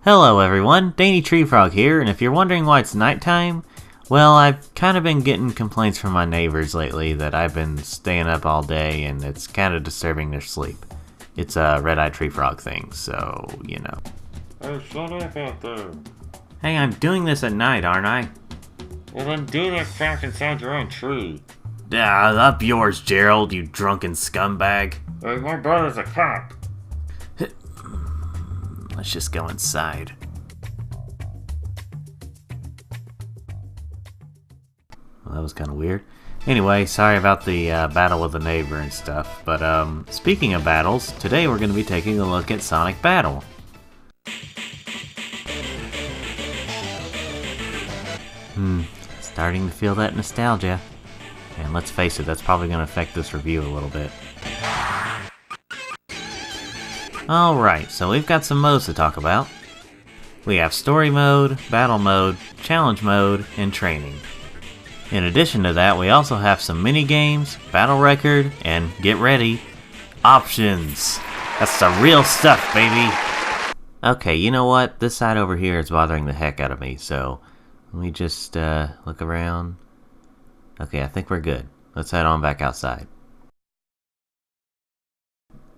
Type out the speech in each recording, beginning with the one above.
Hello everyone, Danny Tree Frog here, and if you're wondering why it's nighttime, well, I've kind of been getting complaints from my neighbors lately that I've been staying up all day and it's kind of disturbing their sleep. It's a red-eyed tree frog thing, so, you know. Hey, shut up out there. Hey, I'm doing this at night, aren't I? Well then do that fact inside your own tree. Up yours, Gerald, you drunken scumbag. Hey, my brother's a cop. Let's just go inside. Well, that was kind of weird. Anyway, sorry about the battle with the neighbor and stuff, but speaking of battles, today we're going to be taking a look at Sonic Battle. Starting to feel that nostalgia. And let's face it, that's probably going to affect this review a little bit. Alright, so we've got some modes to talk about. We have Story Mode, Battle Mode, Challenge Mode, and Training. In addition to that, we also have some mini-games, Battle Record, and, get ready, Options! That's the real stuff, baby! Okay, you know what? This side over here is bothering the heck out of me, so let me just look around. Okay, I think we're good. Let's head on back outside.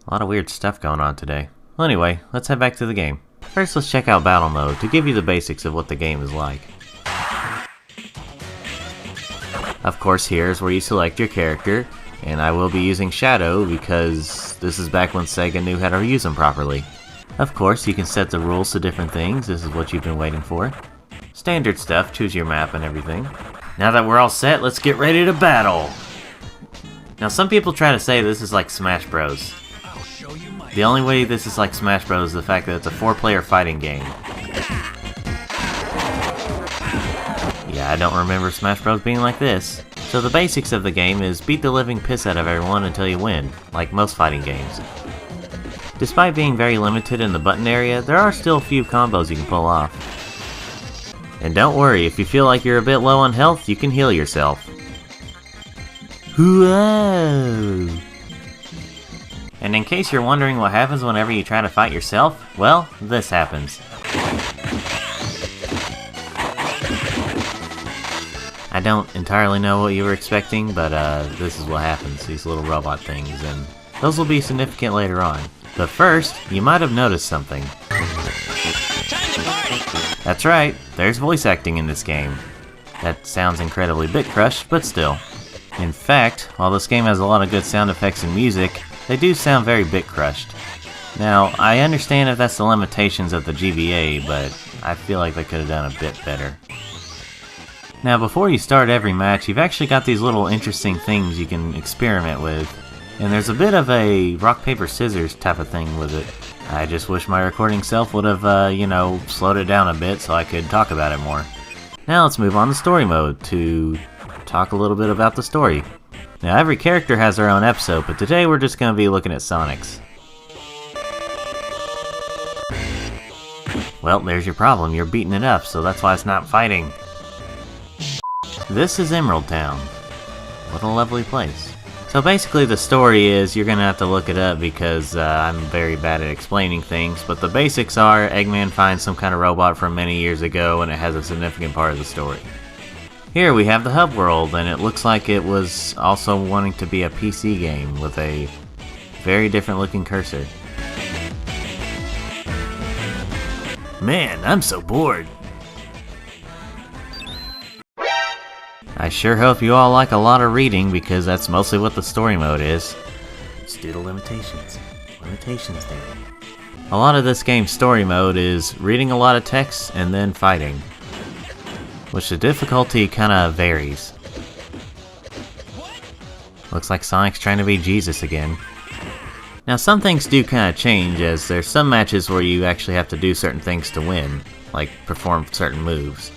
A lot of weird stuff going on today. Well, anyway, let's head back to the game. First, let's check out Battle Mode to give you the basics of what the game is like. Of course, here's where you select your character, and I will be using Shadow because this is back when Sega knew how to use them properly. Of course, you can set the rules to different things. This is what you've been waiting for. Standard stuff, choose your map and everything. Now that we're all set, let's get ready to battle! Now, some people try to say this is like Smash Bros. The only way this is like Smash Bros. Is the fact that it's a 4-player fighting game. Yeah, I don't remember Smash Bros. Being like this. So the basics of the game is beat the living piss out of everyone until you win, like most fighting games. Despite being very limited in the button area, there are still a few combos you can pull off. And don't worry, if you feel like you're a bit low on health, you can heal yourself. Whoa! And in case you're wondering what happens whenever you try to fight yourself, well, this happens. I don't entirely know what you were expecting, but this is what happens, these little robot things, and those will be significant later on. But first, you might have noticed something. That's right, there's voice acting in this game. That sounds incredibly bit-crushed, but still. In fact, while this game has a lot of good sound effects and music, they do sound very bit-crushed. Now, I understand if that's the limitations of the GBA, but I feel like they could have done a bit better. Now, before you start every match, you've actually got these little interesting things you can experiment with, and there's a bit of a rock, paper, scissors type of thing with it. I just wish my recording self would have, you know, slowed it down a bit so I could talk about it more. Now let's move on to Story Mode to talk a little bit about the story. Now, every character has their own episode, but today we're just going to be looking at Sonic's. Well, there's your problem. You're beating it up, so that's why it's not fighting. This is Emerald Town. What a lovely place. So basically the story is, you're going to have to look it up because I'm very bad at explaining things, but the basics are Eggman finds some kind of robot from many years ago and it has a significant part of the story. Here we have the hub world, and it looks like it was also wanting to be a PC game with a very different looking cursor. Man, I'm so bored. I sure hope you all like a lot of reading because that's mostly what the story mode is. Just due to limitations. Limitations, Danny. A lot of this game's story mode is reading a lot of text and then fighting, which the difficulty kinda varies. Looks like Sonic's trying to be Jesus again. Now some things do kinda change, as there's some matches where you actually have to do certain things to win, like perform certain moves.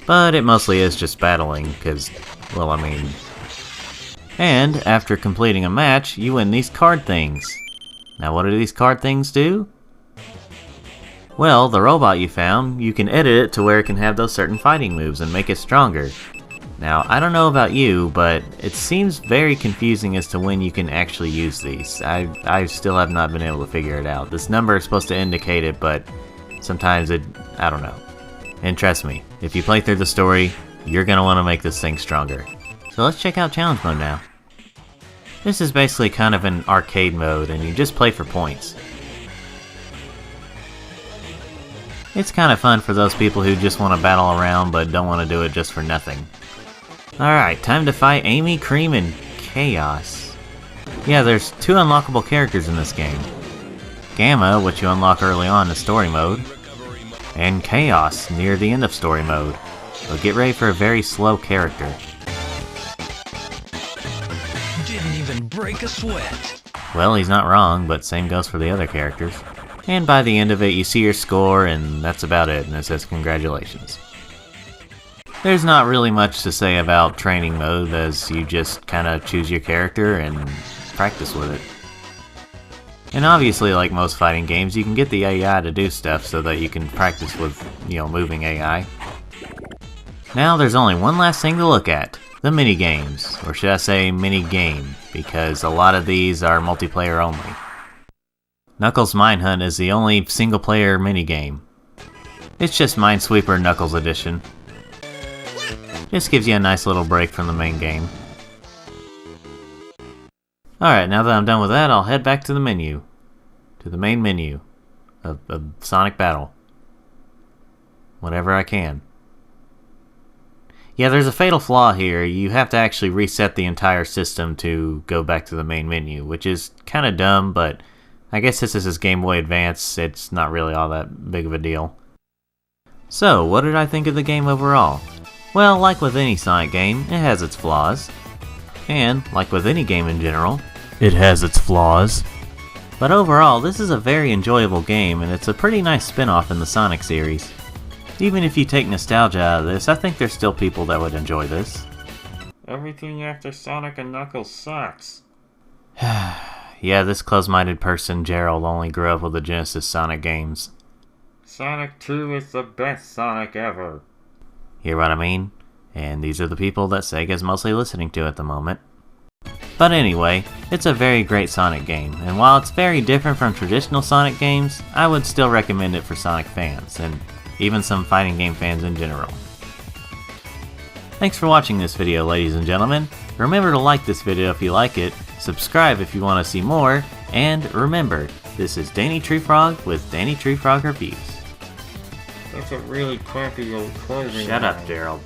But it mostly is just battling, cause, well, I mean... And after completing a match, you win these card things. Now what do these card things do? Well, the robot you found, you can edit it to where it can have those certain fighting moves and make it stronger. Now, I don't know about you, but it seems very confusing as to when you can actually use these. I still have not been able to figure it out. This number is supposed to indicate it, but sometimes I don't know. And trust me, if you play through the story, you're gonna want to make this thing stronger. So let's check out challenge mode now. This is basically kind of an arcade mode, and you just play for points. It's kind of fun for those people who just want to battle around but don't want to do it just for nothing. Alright, time to fight Amy, Cream, and Chaos. Yeah, there's 2 unlockable characters in this game. Gamma, which you unlock early on in story mode, and Chaos near the end of story mode. But get ready for a very slow character. Didn't even break a sweat. Well, he's not wrong, but same goes for the other characters. And by the end of it, you see your score, and that's about it, and it says congratulations. There's not really much to say about training mode, as you just kinda choose your character and practice with it. And obviously, like most fighting games, you can get the AI to do stuff so that you can practice with, moving AI. Now there's only one last thing to look at, the mini-games, or should I say mini-game, because a lot of these are multiplayer only. Knuckles Mine Hunt is the only single-player minigame. It's just Minesweeper Knuckles Edition. Just gives you a nice little break from the main game. Alright, now that I'm done with that, I'll head back to the menu. To the main menu of Sonic Battle. Whenever I can. Yeah, there's a fatal flaw here. You have to actually reset the entire system to go back to the main menu, which is kinda dumb, but I guess this is Game Boy Advance, it's not really all that big of a deal. So, what did I think of the game overall? Well, like with any Sonic game, it has its flaws. And, like with any game in general, it has its flaws. But overall, this is a very enjoyable game, and it's a pretty nice spin-off in the Sonic series. Even if you take nostalgia out of this, I think there's still people that would enjoy this. Everything after Sonic and Knuckles sucks. Yeah, this close-minded person, Gerald, only grew up with the Genesis Sonic games. Sonic 2 is the best Sonic ever. Hear what I mean? And these are the people that Sega's mostly listening to at the moment. But anyway, it's a very great Sonic game, and while it's very different from traditional Sonic games, I would still recommend it for Sonic fans, and even some fighting game fans in general. Thanks for watching this video, ladies and gentlemen. Remember to like this video if you like it, subscribe if you want to see more, and remember, this is Danny Treefrog with Danny Treefrog Reviews. That's a really crappy old clothing Shut up, line. Gerald.